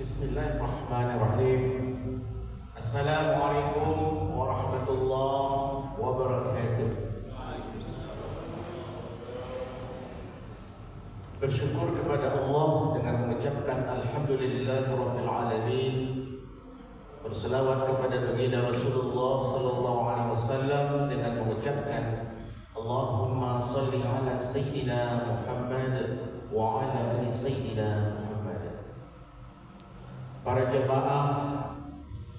Bismillahirrahmanirrahim. Assalamualaikum warahmatullahi wabarakatuh. Bersyukur kepada Allah dengan mengucapkan alhamdulillahirabbil alamin. Berselawat kepada baginda Rasulullah sallallahu alaihi wasallam dengan mengucapkan Allahumma shalli ala sayyidina Muhammad wa ala ali sayyidina Muhammad. Para jemaah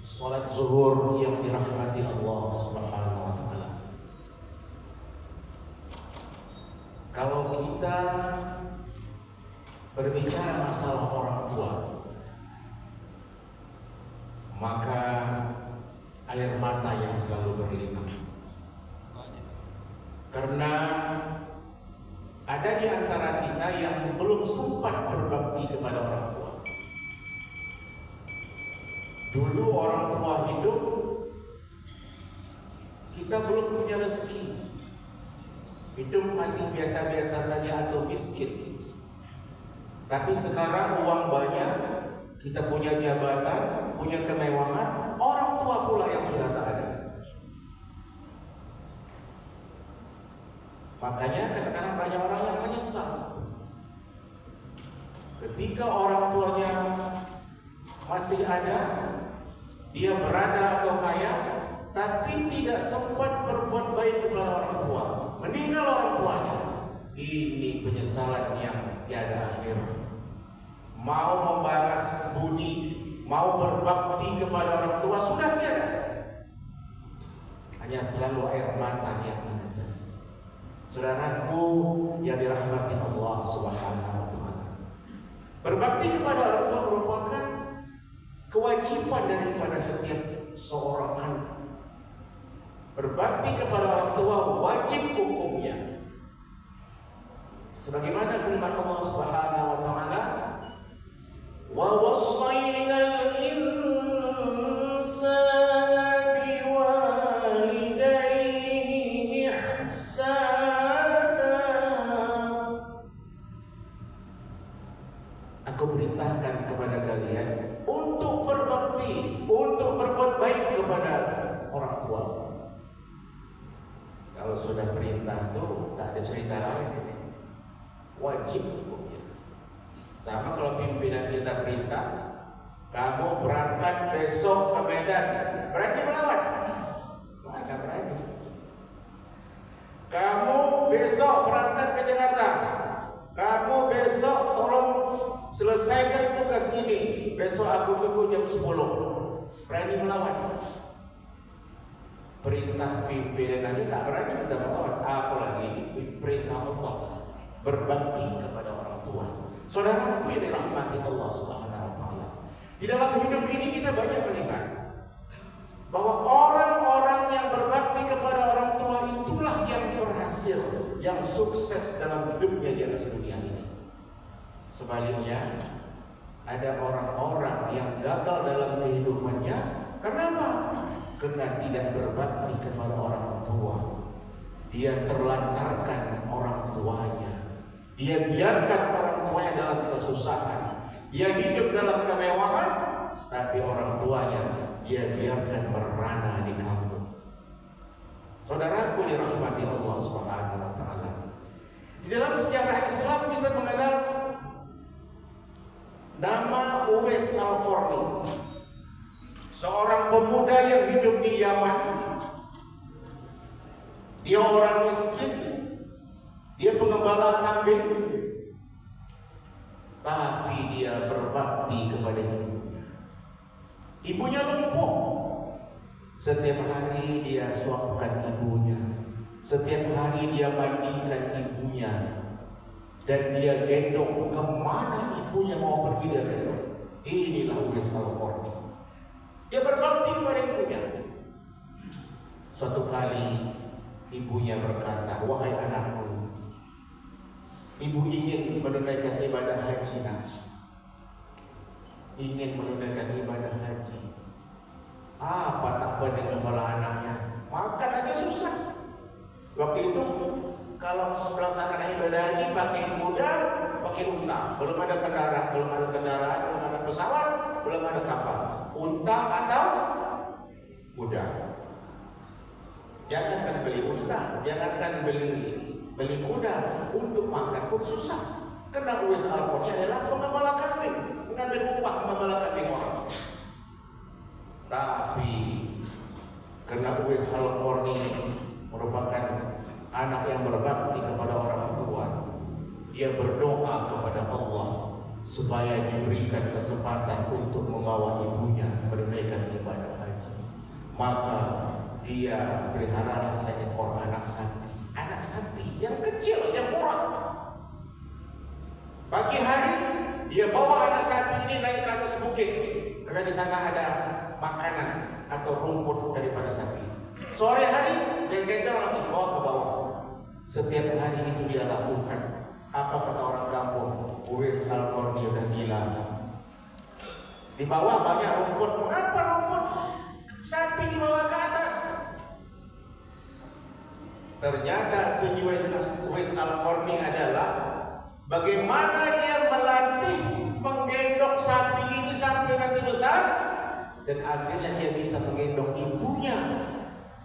salat zuhur yang dirahmati Allah Subhanahu wa taala. Kalau kita berbicara masalah orang tua, maka air mata yang selalu berlinang. Karena ada di antara kita yang belum sempat berbakti kepada orang tua. Dulu orang tua hidup, kita belum punya rezeki. Hidup masih biasa-biasa saja atau miskin. Tapi sekarang uang banyak, kita punya jabatan, punya kemewahan, orang tua pula yang sudah tak ada. Makanya kadang-kadang banyak orang yang menyesal ketika orang tuanya masih ada, dia berada atau kaya, tapi tidak sempat berbuat baik kepada orang tua. Meninggal orang tuanya, ini penyesalan yang tiada akhir. Mau membalas budi, mau berbakti kepada orang tua sudah tiada. Hanya selalu air mata yang menetes. Saudaraku yang dirahmati Allah Subhanahu wa taala. Berbakti kepada orang tua merupakan kewajiban daripada setiap seorang anak. Berbakti kepada orang tua wajib hukumnya. Sebagaimana firman Allah Subhanahu wa taala, wa wasainal insana biwalidayhi ihsana. Aku perintahkan kepada kalian untuk berbakti, untuk berbuat baik kepada orang tua. Kalau sudah perintah tuh tak ada cerita lain, wajib hukumnya. Sama kalau pimpinan kita perintah, kamu berangkat besok ke Medan, berani melawan? Mana berani? Kamu besok berangkat ke Jakarta, kamu besok tolong selesaikan tugas ini, besok aku tunggu jam 10. Berani melawan? Perintah pimpinan ini tak berani kita melawan, apalagi ini perintah Allah, berbakti kepada orang tua. Saudaraku yang dirahmati Allah Subhanahu wa taala. Di dalam hidup ini kita banyak melihat bahwa orang-orang yang berbakti kepada orang tua itulah yang berhasil, yang sukses dalam hidupnya di atas dunia ini. Sebaliknya, ada orang-orang yang gagal dalam kehidupannya. Kenapa? Karena tidak berbakti kepada orang tua. Dia terlantarkan orang tuanya. Dia biarkan orang tuanya dalam kesusahan. Dia hidup dalam kemewahan, tapi orang tuanya dia biarkan merana di kampung. Saudaraku dirahmati Allah Subhanahu wa taala. Di dalam sejarah Islam kita mengenal nama Uwais Al-Qarni, seorang pemuda yang hidup di Yaman. Dia orang miskin, dia pengembala kambing, tapi dia berbakti kepada ibunya. Ibunya lumpuh. Setiap hari dia suapkan ibunya, setiap hari dia mandikan ibunya, dan dia gendong kemana ibunya mau pergi dia gendong. Inilah Uwais Al-Qarni. Dia berbakti kepada ibunya. Suatu kali ibunya berkata, "Wahai anakku, ibu ingin menunaikan ibadah haji nak. Ingin menunaikan ibadah haji. Apa tak pandai kepala anaknya? Makan aja susah. Waktu itu kalau pelaksanaan ibadah haji pakai kuda, pakai unta. Belum ada kendaraan, belum ada pesawat. belum ada kapal. Unta atau kuda. Jangankan beli unta, jangankan beli kuda, untuk makan pun susah. Karena Uwais Al-Qarni adalah pengembala kambing, mengambil upah pengembala kambing orang. Tapi karena Uwais Al-Qarni merupakan anak yang berbakti kepada orang tua, dia berdoa kepada Allah supaya diberikan kesempatan untuk membawa ibunya menunaikan ibadah haji. Maka dia pelihara seekor anak sapi yang kecil, yang murah. Pagi hari dia bawa anak sapi ini naik ke atas bukit karena di sana ada makanan atau rumput daripada sapi. Sore hari dia gendong lagi bawa ke bawah. Setiap hari itu dia lakukan. Apa kata orang kampung? Uwais Al-Qarni udah gila. Di bawah banyak rumput. Mengapa rumput? Sapi dibawa ke atas. Ternyata tujuan Uwais Al-Qarni adalah bagaimana dia melatih menggendong sapi ini sampai nanti besar, dan akhirnya dia bisa menggendong ibunya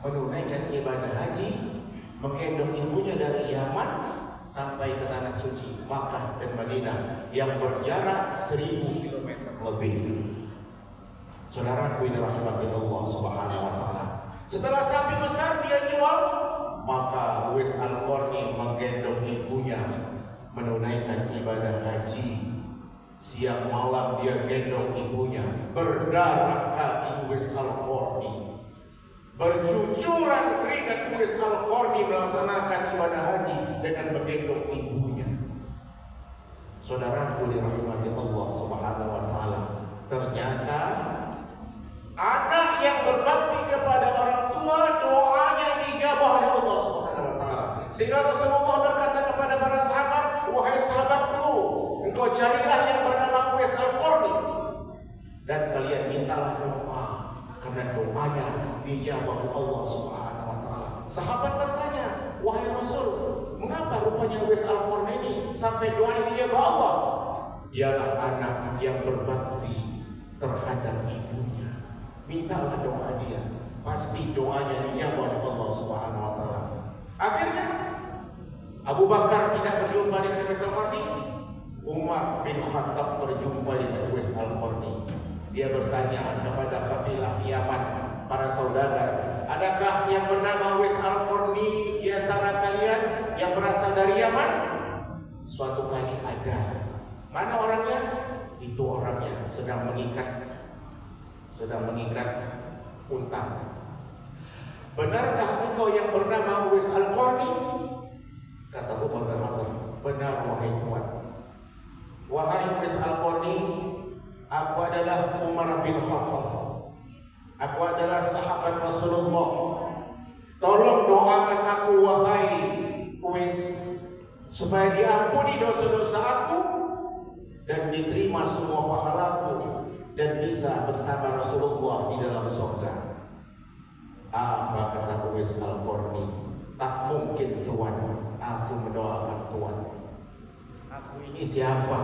menunaikan ibadah haji, menggendong ibunya dari Yaman sampai ke tanah suci Makkah dan Madinah yang berjarak 1000 km lebih. Saudaraku yang dirahmati Allah Subhanahu wa taala. Setelah sapi besar dia jual, maka Uwais Al-Qarni menggendong ibunya menunaikan ibadah haji. Siang malam dia gendong ibunya, berdarah kaki Uwais Al-Qarni, bercucuran keringat Uwais Al-Qarni melaksanakan ibadah haji dengan menggendong ibunya. Saudaraku dirahmati Allah Subhanahu wa taala, ternyata anak yang berbakti kepada orang tua doanya dijabah oleh Allah Subhanahu wa taala. Sehingga Rasulullah berkata kepada para sahabat, "Wahai sahabatku, engkau carilah yang bernama Uwais Al-Qarni dan kalian mintalah doa, karena doanya dijabah Allah Subhanahu wa taala." Sahabat bertanya, "Wahai Rasul, mengapa rupanya Uwais Al-Qarni ini sampai doanya dijabah Allah?" Dialah anak yang berbakti terhadap ibunya. Mintalah doa dia, pasti doanya dijabah oleh Allah Subhanahu wa taala. Akhirnya Abu Bakar tidak berjumpa dengan Uwais Al-Qarni. Umar bin Khattab berjumpa dengan Uwais Al-Qarni. Dia bertanya kepada kafilah Yaman, para saudagar, adakah yang bernama Uwais Al-Qarni di antara kalian yang berasal dari Yaman? Suatu kali ada. Mana orangnya? Itu orangnya sedang mengikat unta. Benarkah engkau yang bernama Uwais Al-Qarni? Kata Umar bin Khattab, benar wahai Tuan. Wahai Uwais Al-Qarni, aku adalah Umar bin Khattab. Aku adalah sahabat Rasulullah. Tolong doakan aku wahai Uwais, supaya diampuni dosa-dosa aku dan diterima semua pahalaku dan bisa bersama Rasulullah di dalam surga. Apa kata Uwais Al-Qarni? Tak mungkin Tuan, aku mendoakan Tuan. Aku ini siapa?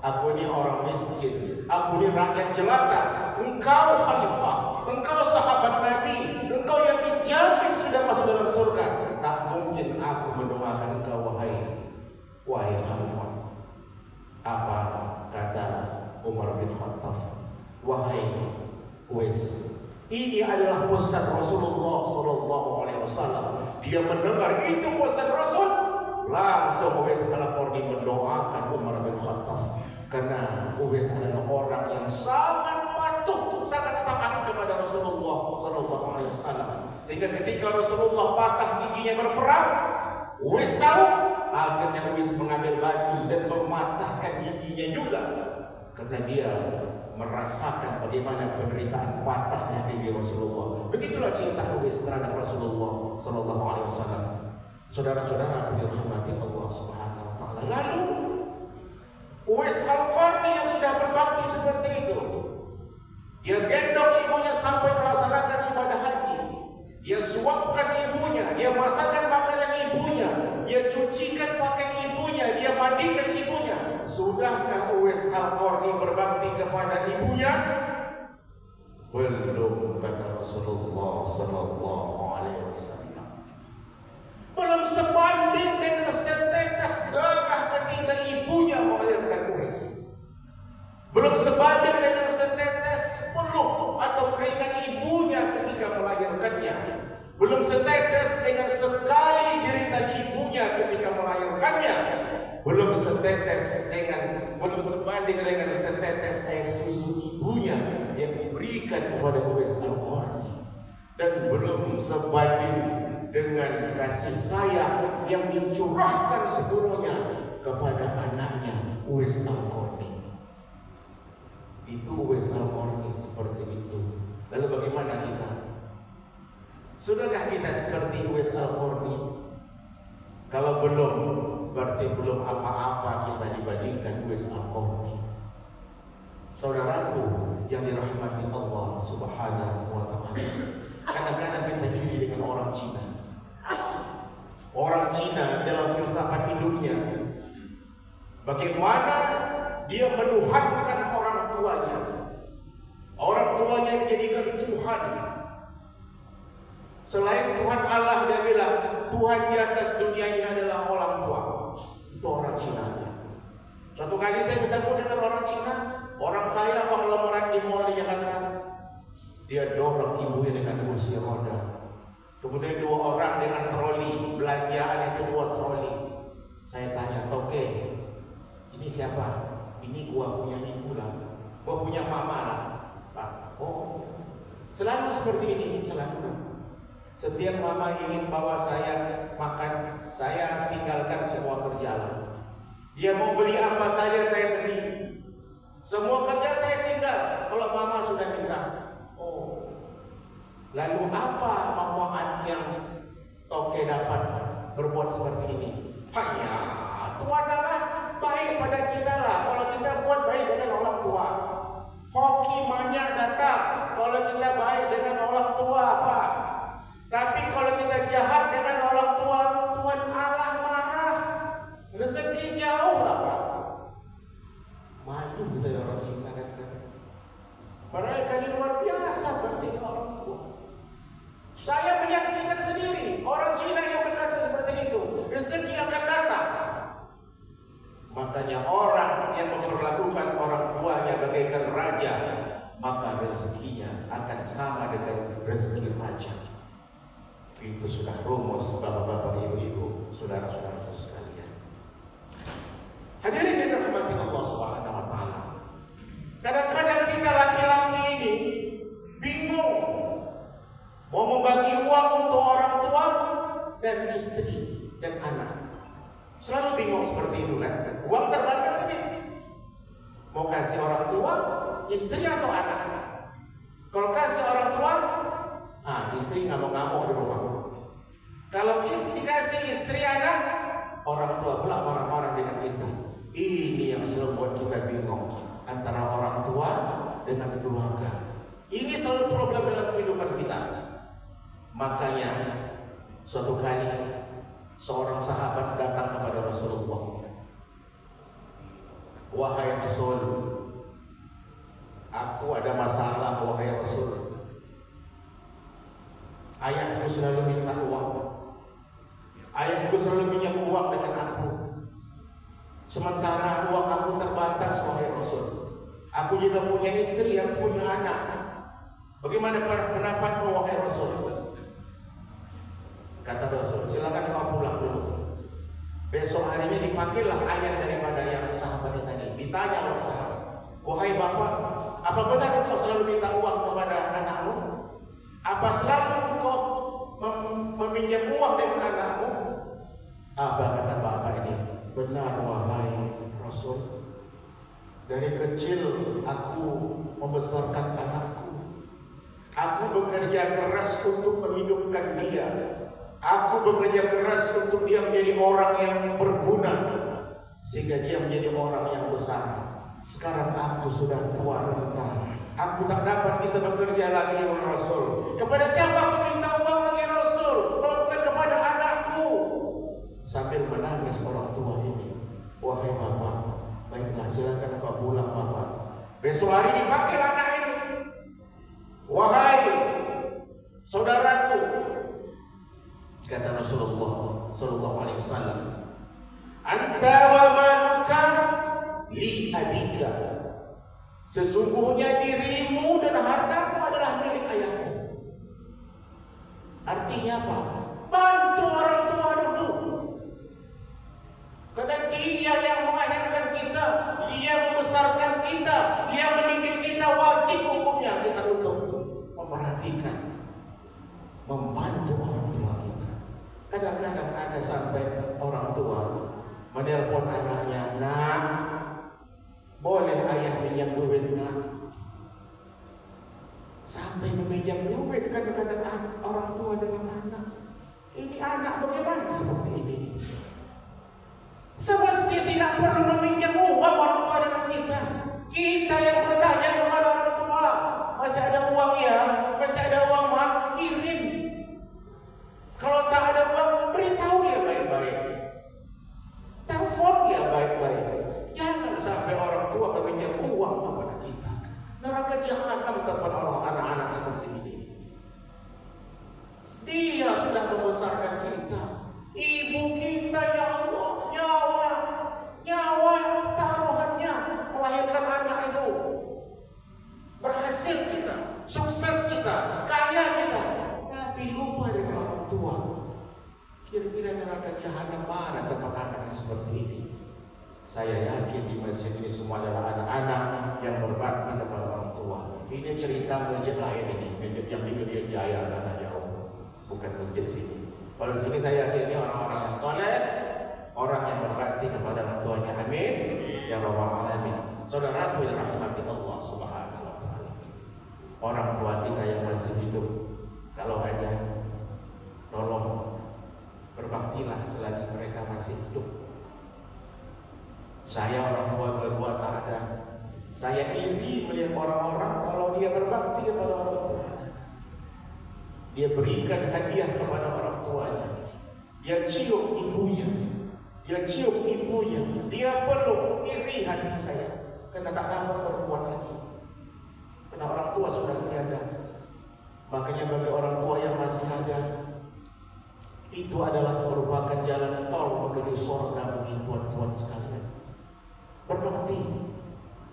Aku ini orang miskin, aku ini rakyat jelata. Engkau khalifah, engkau sahabat Nabi, engkau yang dijamin sudah masuk dalam surga. Tak mungkin aku mendoakan engkau wahai khalifah. Apa kata Umar bin Khattab? Wahai Uwais, ini adalah pesan Rasulullah SAW. Dia mendengar itu pesan Rasul, langsung Uwais Al-Qarni mendoakan Umar bin Khattab. Karena Uwais adalah orang yang sangat patuh, sangat taat kepada Rasulullah SAW. Sehingga ketika Rasulullah patah giginya berperang, Uwais tahu. Akhirnya Uwais mengambil batu dan mematahkan giginya juga, karena dia merasakan bagaimana penderitaan patahnya gigi Rasulullah. Begitulah cinta Uwais terhadap Rasulullah SAW. Saudara-saudara yang dirahmati Allah Subhanahu wa taala. Lalu Uwais Al-Qarni yang sudah berbakti seperti itu, dia gendong ibunya sampai melaksanakan ibadah haji. Dia suapkan ibunya, dia masakkan makanan ibunya, dia cucikan pakaian ibunya, dia mandikan ibunya. Sudahkah Uwais Uwais Al-Qarni berbakti kepada ibunya? Belum, kata Rasulullah sallallahu alaihi wasallam. Belum sebanding dengan setetes darah ketika ibunya melahirkan Uwais. Belum sebanding dengan setetes peluh atau keringat ibunya ketika melahirkannya. Belum setetes dengan sekali jeritan ibunya ketika melahirkannya. Belum sebanding dengan setetes air susu ibunya yang diberikan kepada Uwais Al-Qarni, dan belum sebanding dengan kasih sayang yang dicurahkan sepenuhnya kepada anaknya Uwais Al-Qarni. Itu Uwais Al-Qarni seperti itu. Lalu bagaimana kita? Sudahkah kita seperti Uwais Al-Qarni? Kalau belum, berarti belum apa-apa kita dibandingkan Uwais Al-Qarni. Saudaraku yang dirahmati Allah Subhanahu wa ta'ala, kadang-kadang kita diri dengan orang Cina. Orang Cina dalam filsafat hidupnya, bagaimana dia menuhankan orang tuanya. Orang tuanya dijadikan Tuhan. Selain Tuhan Allah, dia bilang Tuhan di atas dunia ini adalah orang tua. Itu orang Cina. Suatu kali saya ketemu dengan orang Cina, orang kaya, konglomerat di mall di Jakarta. Dia dorong ibunya dengan kursi roda. Kemudian 2 orang dengan troli, belanjaan itu 2 troli. Saya tanya, "Toke, ini siapa?" "Ini gua punya ibu lah, gua punya mama lah." "Pak, oh, selalu seperti ini, selalu. Setiap mama ingin bawa saya makan, saya tinggalkan semua kerjaan. Dia mau beli apa saja saya beli. Semua kerja saya tinggal kalau mama sudah minta." Oh, lalu apa manfaat yang Toke dapat berbuat seperti ini? Hanya Tuhan Allah baik pada kita lah kalau kita buat baik dengan orang tua. Hoki banyak datang kalau kita baik dengan orang tua, Pak. Tapi kalau kita jahat dengan orang tua, Tuhan Allah marah. Rezeki jauh lah, Pak. Maju kita orang Cina kan. Mereka ini luar biasa penting orang tua. Saya menyaksikan sendiri orang Cina yang berkata seperti itu. Rezeki akan datang. Makanya orang yang memperlakukan orang tuanya bagaikan raja, maka rezekinya akan sama dengan rezeki raja. Itu sudah rumus bapak-bapak, ibu-ibu, saudara-saudara sekalian. Hadirin yang dirahmati Allah Subhanahu wa ta'ala. Kadang-kadang kita laki-laki ini bingung mau membagi uang untuk orang tua dan istri dan anak. Selalu bingung seperti itu kan? Uang terbatas ini. Mau kasih orang tua, istri atau anak? Kalau kasih orang tua, istri ngamuk-ngamuk di rumah. Kalau istri dikasih istri anak, orang tua pula marah-marah dengan kita. Ini yang selalu buat kita bingung antara orang tua dengan keluarga. Ini selalu problem dalam kehidupan kita. Makanya suatu kali seorang sahabat datang kepada Rasulullah. "Wahai Rasul, aku ada masalah, wahai Rasul. Ayahku selalu minta uang. Ayahku selalu minyak uang dengan aku. Sementara uang aku terbatas, wahai Rasul. Aku juga punya istri, aku punya anak. Bagaimana pendapatmu, wahai Rasul?" Kata Rasul, "Silakan kau pulang dulu." Besok harinya dipanggillah ayah daripada yang sahabat tadi. Ditanya oleh sahabat, "Wahai bapak, apa benar engkau selalu minta uang kepada anakmu? Apa selalu engkau meminjam uang dengan anakmu?" Apa kata bapak ini? "Benar wahai Rasul. Dari kecil aku membesarkan anakku. Aku bekerja keras untuk menghidupkan dia. Aku bekerja keras untuk dia menjadi orang yang berguna, sehingga dia menjadi orang yang besar. Sekarang aku sudah tua renta. Aku tak dapat bisa bekerja lagi, wahai Rasul. Kepada siapa aku minta uang lagi, Rasul? Kalau bukan kepada anakku." Sambil menangis orang tua ini, "Wahai bapak, baiklah silakan kau pulang bapak. Besok hari dipanggil anak ini, wahai saudaraku, kata Rasulullah Sallallahu Alaihi Wasallam, anta wa maluka li abika, sesungguhnya dirimu dan hartamu adalah milik ayahmu. Artinya apa? Bantu orang tua dulu, karena dia yang melahirkan kita, dia membesarkan kita, dia mendidik kita. Wajib hukumnya kita untuk memperhatikan, membantu orang tua kita. Kadang-kadang ada sampai orang tua menelpon anaknya, nak, boleh ayah pinjam duit nak? Sampai meminjam duit kadang-kadang orang tua dengan anak. Ini anak bagaimana seperti ini? Semestinya tidak perlu meminjam uang orang tua dengan kita. Kita yang bertanya kepada orang tua, masih ada uang ya? Masih ada uang mak? Kirim. Kalau tak ada uang, beritahu dia baik-baik. Telepon dia baik-baik. Jangan sampai orang tua meminjam uang kepada kita. Neraka jahanam kepada orang anak-anak seperti ini. Dia sudah membesarkan kita. Ibu kita, ya Allah, nyawa taruhannya melahirkan anak itu. Berhasil kita, sukses kita, kaya kita, tapi lupa dengan orang tua. Kira-kira neraka jahanam mana tempat anak yang seperti ini? Saya yakin di masjid ini semua adalah anak-anak yang berbakti kepada orang tua. Ini cerita masjid lain ini, masjid yang di Irian Jaya sana jauh, bukan masjid sini. Kalau sini saya yakin ini orang-orang yang soleh, orang yang berbakti kepada orang tuanya. Amin ya rabbal alamin. Saudaraku yang rahmati Allah Subhanahu wa taala, orang tua kita yang masih hidup, kalau ada, tolong berbaktilah selagi mereka masih hidup. Saya orang tua kedua tak ada. Saya iri melihat orang-orang kalau dia berbakti kepada orang tua. Dia berikan hadiah kepada orang tuanya. Dia cium ibunya. Dia cium ibunya. Dia peluk, iri hati saya. Karena tak dapat berbuat lagi. Karena orang tua sudah tiada. Makanya bagi orang tua yang masih ada, itu adalah merupakan jalan tol menuju surga bagi tuan-tuan sekalian. Berbakti,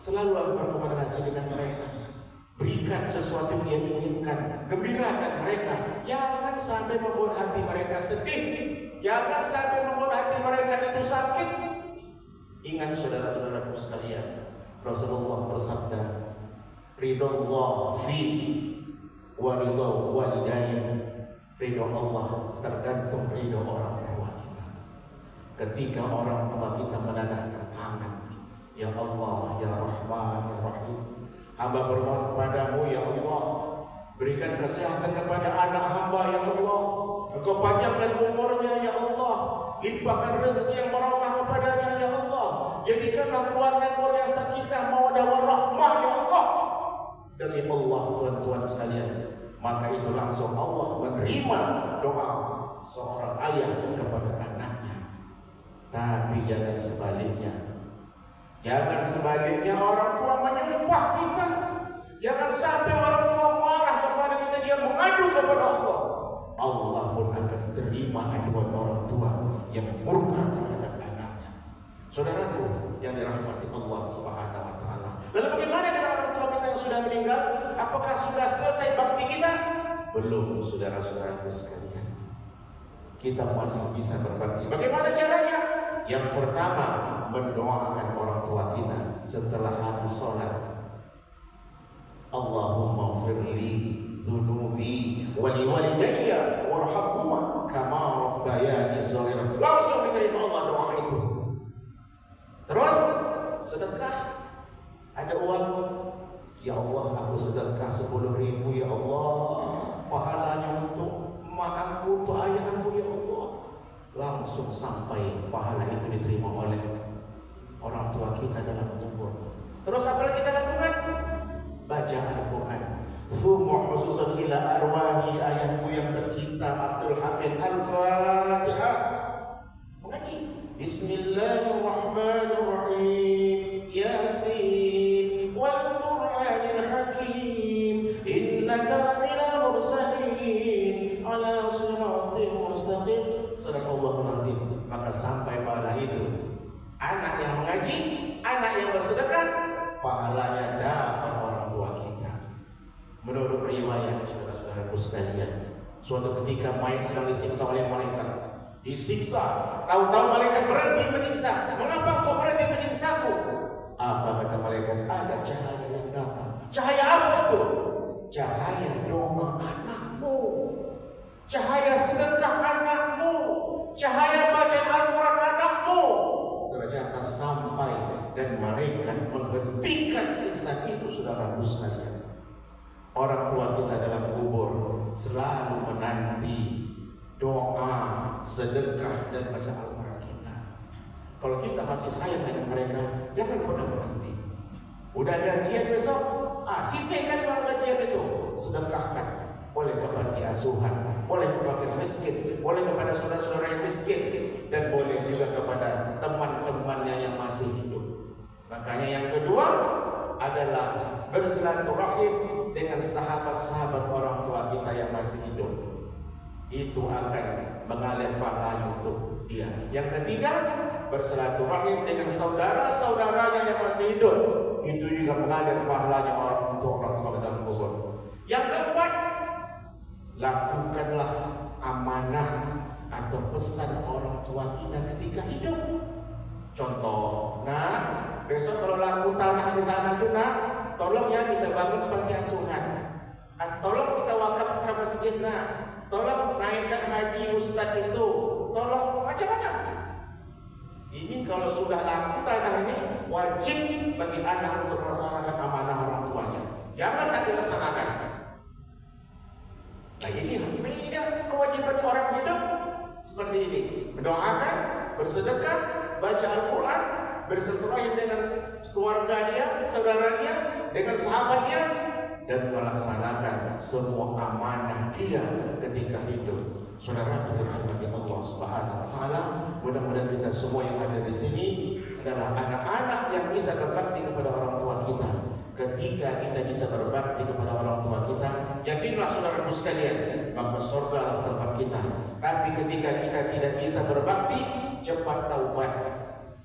selalu berkomunikasi dengan mereka. Berikan sesuatu yang dia inginkan, gembirakan mereka. Jangan sampai membuat hati mereka sedih. Jangan sampai membuat hati mereka itu sakit. Ingat saudara-saudaraku sekalian, Rasulullah bersabda, ridho Allah fi wa ridho walidain. Ridho Allah tergantung ridho orang tua kita. Ketika orang tua kita menadahkan tangan, ya Allah, ya Rahman, ya Rahim, hamba bermohon kepadamu ya Allah, berikan kesehatan kepada anak hamba ya Allah, Engkau panjangkan umurnya ya Allah, limpahkan rezeki yang barokah kepadanya ya Allah, jadikanlah keluarga yang sakinah mawaddah warahmah ya Allah. Demi Allah tuan-tuan sekalian, maka itu langsung Allah menerima doa seorang ayah kepada anaknya. Tapi jangan sebaliknya. Jangan sebaliknya orang tua menyumpah kita. Jangan sampai orang tua marah kepada kita, dia mengadu kepada Allah. Allah pun akan terima aduan orang tua yang murka terhadap anaknya. Saudaraku yang dirahmati Allah Subhanahu wa taala. Lalu bagaimana dengan orang tua kita yang sudah meninggal? Apakah sudah selesai bakti kita? Belum, saudara-saudaraku sekalian. Kita masih bisa berbakti. Bagaimana caranya? Yang pertama, mendoakan orang tua kita setelah habis sholat. Allahumma firli dhunubi wali walidayya warhamhuma kama rabbayani shaghira. Langsung diterima Allah doa itu. Terus sedekah. Ada uang, ya Allah aku sedekah 10.000 ya Allah, pahalanya untuk emak aku, untuk ayah aku ya Allah. Langsung sampai pahala itu diterima oleh orang tua kita dalam kubur. Terus apa yang kita lakukan? Baca Al-Quran. Summa khususan ila arwahi ayahku yang tercinta Abdul Hamid. Al-Fatihah. Mengaji Bismillahirrahmanirrahim. Ya pahala itu. Anak yang mengaji, anak yang bersedekah, pahalanya dapat orang tua kita. Menurut riwayat saudara-saudaraku sekalian, suatu ketika mayat sedang disiksa oleh malaikat. Disiksa, tahu-tahu malaikat berhenti menyiksa. Mengapa kau berhenti menyiksaku? Apa kata malaikat? Ada cahaya yang datang. Cahaya apa itu? Cahaya doa anakmu, cahaya sedekah anakmu, cahaya bacaan Al-Quran anakmu. Ternyata sampai dan malaikat menghentikan siksa itu, saudaraku sekalian. Orang tua kita dalam kubur selalu menanti doa, sedekah dan baca Al-Quran kita. Kalau kita masih sayang dengan mereka, jangan pernah berhenti. Udah gajian besok, sisihkan uang gajian itu, sedekahkan. Boleh ke panti asuhan, boleh ke fakir miskin, boleh kepada saudara-saudara yang miskin, dan boleh juga kepada teman-temannya yang masih hidup. Makanya yang kedua adalah bersilaturahim dengan sahabat-sahabat orang tua kita yang masih hidup. Itu akan mengalir pahala untuk dia. Yang ketiga, bersilaturahim dengan saudara-saudaranya yang masih hidup. Itu juga mengalir pahalanya untuk orang tua dalam kubur. Yang keempat, lakukanlah amanah atau pesan orang tua kita ketika hidup. Contoh, besok kalau laku tanah di sana tuh, tolong ya kita bangun panti asuhan. Tolong kita wakaf ke masjid, tolong naikkan haji ustaz itu, tolong macam-macam. Ini kalau sudah laku tanah ini, wajib bagi anak untuk melaksanakan amanah orang tuanya. Jangan tak dilaksanakan. Nah ini beda kewajiban orang hidup seperti ini. Mendoakan, bersedekah, baca Al-Quran, bersilaturahim dengan keluarga dia, saudaranya, dengan sahabatnya, dan melaksanakan semua amanah dia ketika hidup. Saudara dirahmati Allah Subhanahu wa taala, mudah-mudahan kita semua yang ada di sini adalah anak-anak yang bisa berbakti kepada orang tua kita. Ketika kita bisa berbakti kepada orang tua kita, yakinlah saudaraku sekalian, maka surga adalah tempat kita. Tapi ketika kita tidak bisa berbakti, cepat taubat.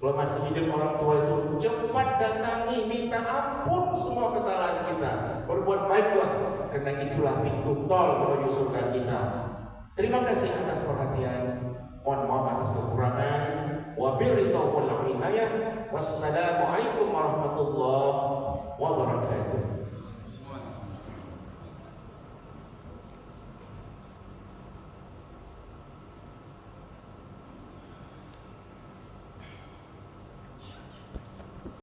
Kalau masih hidup orang tua itu, cepat datangi, minta ampun semua kesalahan kita. Berbuat baiklah, karena itulah pintu tol menuju surga kita. Terima kasih atas perhatian. Mohon maaf atas kekurangan. Wabillahi taufiq wal hidayah. Wassalamualaikum warahmatullahi wabarakatuh.